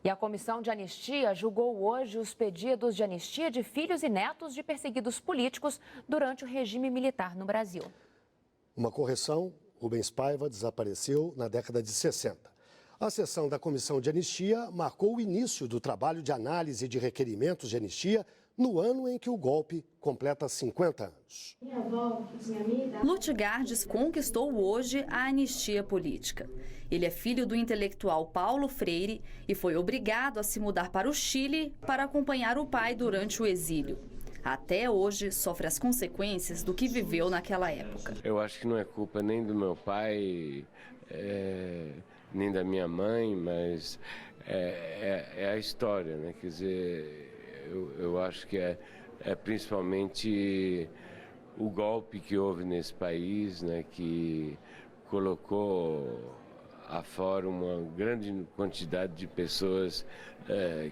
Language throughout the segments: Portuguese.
E a Comissão de Anistia julgou hoje os pedidos de anistia de filhos e netos de perseguidos políticos durante o regime militar no Brasil. Uma correção, Rubens Paiva desapareceu na década de 60. A sessão da Comissão de Anistia marcou o início do trabalho de análise de requerimentos de anistia no ano em que o golpe completa 50 anos. Lutgardes conquistou hoje a anistia política. Ele é filho do intelectual Paulo Freire e foi obrigado a se mudar para o Chile para acompanhar o pai durante o exílio. Até hoje sofre as consequências do que viveu naquela época. Eu acho que não é culpa nem do meu pai, nem da minha mãe, mas é a história, né? Quer dizer, eu acho que é principalmente o golpe que houve nesse país, né, que colocou a fora uma grande quantidade de pessoas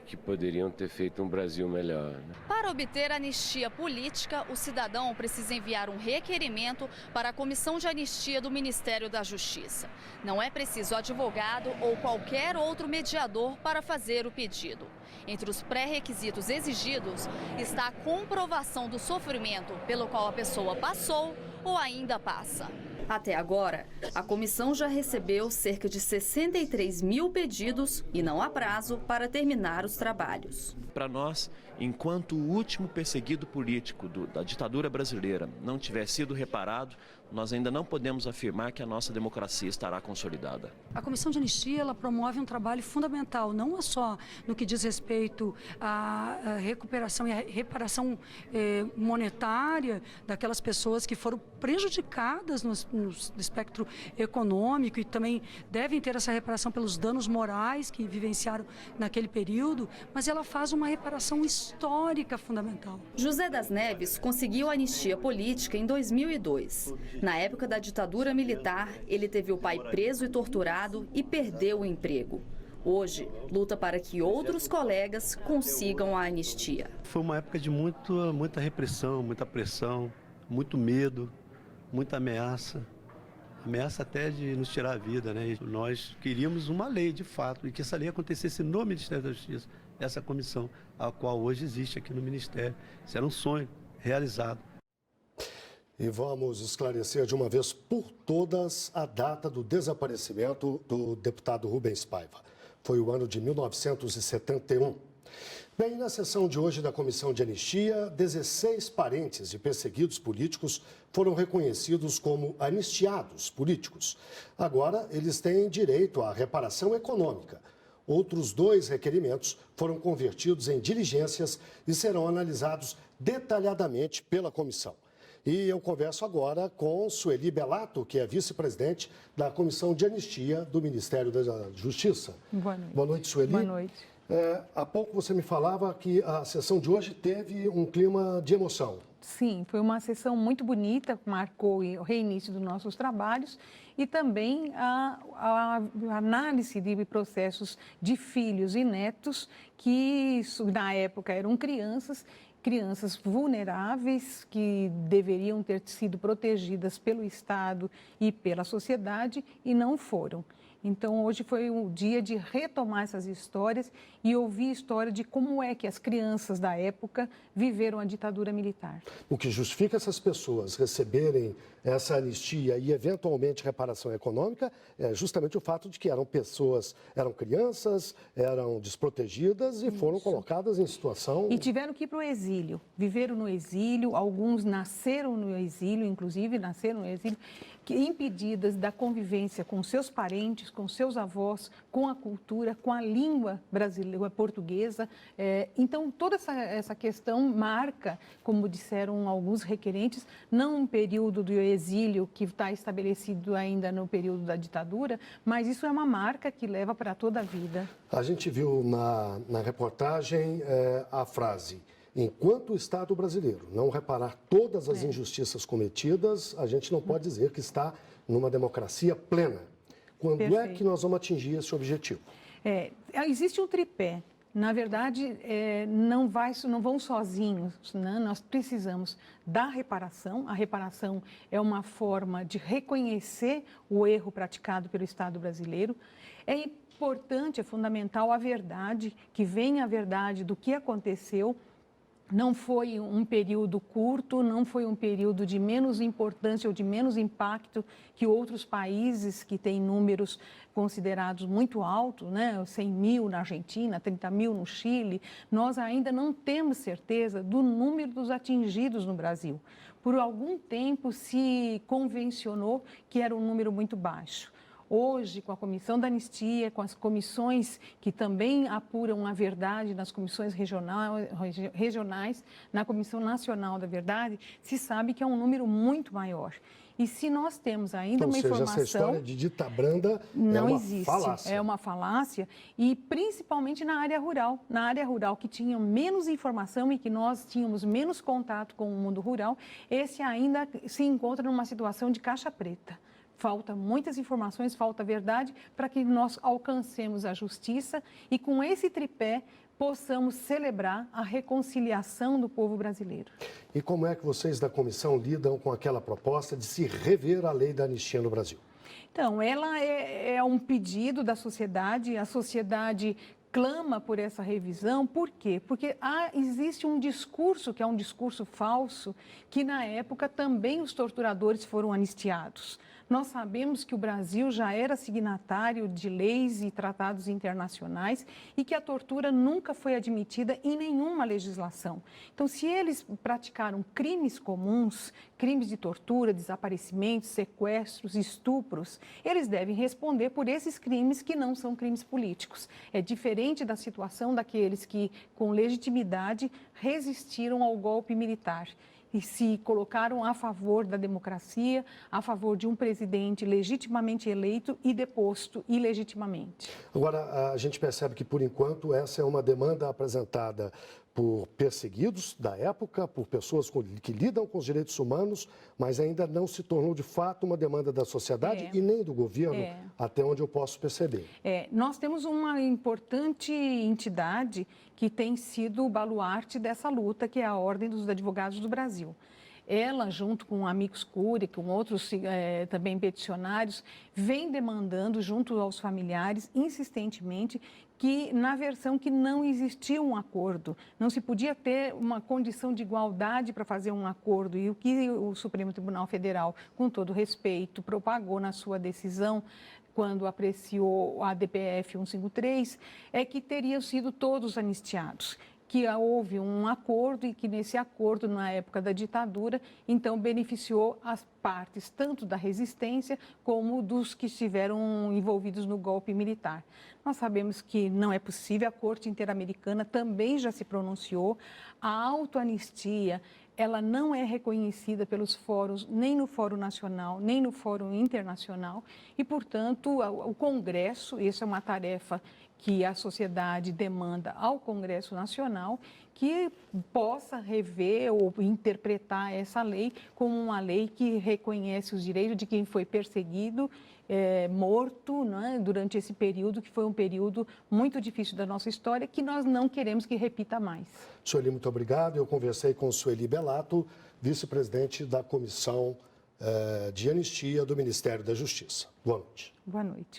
que poderiam ter feito um Brasil melhor, né? Para obter anistia política, o cidadão precisa enviar um requerimento para a Comissão de Anistia do Ministério da Justiça. Não é preciso advogado ou qualquer outro mediador para fazer o pedido. Entre os pré-requisitos exigidos está a comprovação do sofrimento pelo qual a pessoa passou ou ainda passa. Até agora, a comissão já recebeu cerca de 63 mil pedidos e não há prazo para terminar os trabalhos. Para nós, enquanto o último perseguido político da ditadura brasileira não tiver sido reparado, nós ainda não podemos afirmar que a nossa democracia estará consolidada. A Comissão de Anistia ela promove um trabalho fundamental, não só no que diz respeito à recuperação e à reparação monetária daquelas pessoas que foram prejudicadas no espectro econômico e também devem ter essa reparação pelos danos morais que vivenciaram naquele período, mas ela faz uma reparação histórica fundamental. José das Neves conseguiu a anistia política em 2002. Na época da ditadura militar, ele teve o pai preso e torturado e perdeu o emprego. Hoje, luta para que outros colegas consigam a anistia. Foi uma época de muita repressão, muita pressão, muito medo, muita ameaça. Ameaça até de nos tirar a vida, né? E nós queríamos uma lei, de fato, e que essa lei acontecesse no Ministério da Justiça, essa comissão, a qual hoje existe aqui no Ministério. Isso era um sonho realizado. E vamos esclarecer de uma vez por todas a data do desaparecimento do deputado Rubens Paiva. Foi o ano de 1971. Bem, na sessão de hoje da Comissão de Anistia, 16 parentes de perseguidos políticos foram reconhecidos como anistiados políticos. Agora, eles têm direito à reparação econômica. Outros 2 requerimentos foram convertidos em diligências e serão analisados detalhadamente pela comissão. E eu converso agora com Sueli Bellato, que é vice-presidente da Comissão de Anistia do Ministério da Justiça. Boa noite. Boa noite, Sueli. Boa noite. Há pouco você me falava que a sessão de hoje teve um clima de emoção. Sim, foi uma sessão muito bonita, marcou o reinício dos nossos trabalhos e também a análise de processos de filhos e netos que, na época, eram crianças vulneráveis que deveriam ter sido protegidas pelo Estado e pela sociedade e não foram. Então, hoje foi um dia de retomar essas histórias e ouvir a história de como é que as crianças da época viveram a ditadura militar. O que justifica essas pessoas receberem essa anistia e, eventualmente, reparação econômica é justamente o fato de que eram crianças, eram desprotegidas e foram colocadas em situação... E tiveram que ir para o exílio, viveram no exílio, alguns nasceram no exílio, inclusive nasceram no exílio, impedidas da convivência com seus parentes, com seus avós, com a cultura, com a língua brasileira, portuguesa. Então, toda essa questão marca, como disseram alguns requerentes, não um período do exílio que está estabelecido ainda no período da ditadura, mas isso é uma marca que leva para toda a vida. A gente viu na reportagem a frase: enquanto o Estado brasileiro não reparar todas as injustiças cometidas, a gente não pode dizer que está numa democracia plena. Quando é que nós vamos atingir esse objetivo? Existe um tripé. Na verdade, não vão sozinhos, né? Nós precisamos da reparação. A reparação é uma forma de reconhecer o erro praticado pelo Estado brasileiro. importante, é fundamental a verdade, que venha a verdade do que aconteceu. Não foi um período curto, não foi um período de menos importância ou de menos impacto que outros países que têm números considerados muito altos, né? 100 mil na Argentina, 30 mil no Chile. Nós ainda não temos certeza do número dos atingidos no Brasil. Por algum tempo se convencionou que era um número muito baixo. Hoje, com a Comissão da Anistia, com as comissões que também apuram a verdade nas comissões regionais, na Comissão Nacional da Verdade, se sabe que é um número muito maior. E se nós temos ainda uma informação... essa história de dita branda não é uma existe, falácia. É uma falácia, e principalmente na área rural, que tinha menos informação e que nós tínhamos menos contato com o mundo rural, esse ainda se encontra numa situação de caixa preta. Falta muitas informações, falta verdade para que nós alcancemos a justiça e com esse tripé possamos celebrar a reconciliação do povo brasileiro. E como é que vocês da comissão lidam com aquela proposta de se rever a lei da anistia no Brasil? Então, ela é um pedido da sociedade, a sociedade clama por essa revisão. Por quê? Porque existe um discurso, que é um discurso falso, que na época também os torturadores foram anistiados. Nós sabemos que o Brasil já era signatário de leis e tratados internacionais e que a tortura nunca foi admitida em nenhuma legislação. Então, se eles praticaram crimes comuns, crimes de tortura, desaparecimentos, sequestros, estupros, eles devem responder por esses crimes que não são crimes políticos. É diferente da situação daqueles que, com legitimidade, resistiram ao golpe militar e se colocaram a favor da democracia, a favor de um presidente legitimamente eleito e deposto ilegitimamente. Agora, a gente percebe que, por enquanto, essa é uma demanda apresentada por perseguidos da época, por pessoas que lidam com os direitos humanos, mas ainda não se tornou, de fato, uma demanda da sociedade e nem do governo, até onde eu posso perceber. Nós temos uma importante entidade que tem sido o baluarte dessa luta, que é a Ordem dos Advogados do Brasil. Ela, junto com Amicus Curiae, com outros também peticionários, vem demandando, junto aos familiares, insistentemente, que na versão que não existia um acordo, não se podia ter uma condição de igualdade para fazer um acordo. E o que o Supremo Tribunal Federal, com todo respeito, propagou na sua decisão, quando apreciou a DPF 153, é que teriam sido todos anistiados, que houve um acordo e que nesse acordo, na época da ditadura, então beneficiou as partes, tanto da resistência como dos que estiveram envolvidos no golpe militar. Nós sabemos que não é possível, a Corte Interamericana também já se pronunciou, a autoanistia, ela não é reconhecida pelos fóruns, nem no Fórum Nacional, nem no Fórum Internacional, e, portanto, o Congresso, isso é uma tarefa que a sociedade demanda ao Congresso Nacional, que possa rever ou interpretar essa lei como uma lei que reconhece os direitos de quem foi perseguido, morto, né, durante esse período, que foi um período muito difícil da nossa história, que nós não queremos que repita mais. Sueli, muito obrigado. Eu conversei com Sueli Bellato, vice-presidente da Comissão de Anistia do Ministério da Justiça. Boa noite. Boa noite.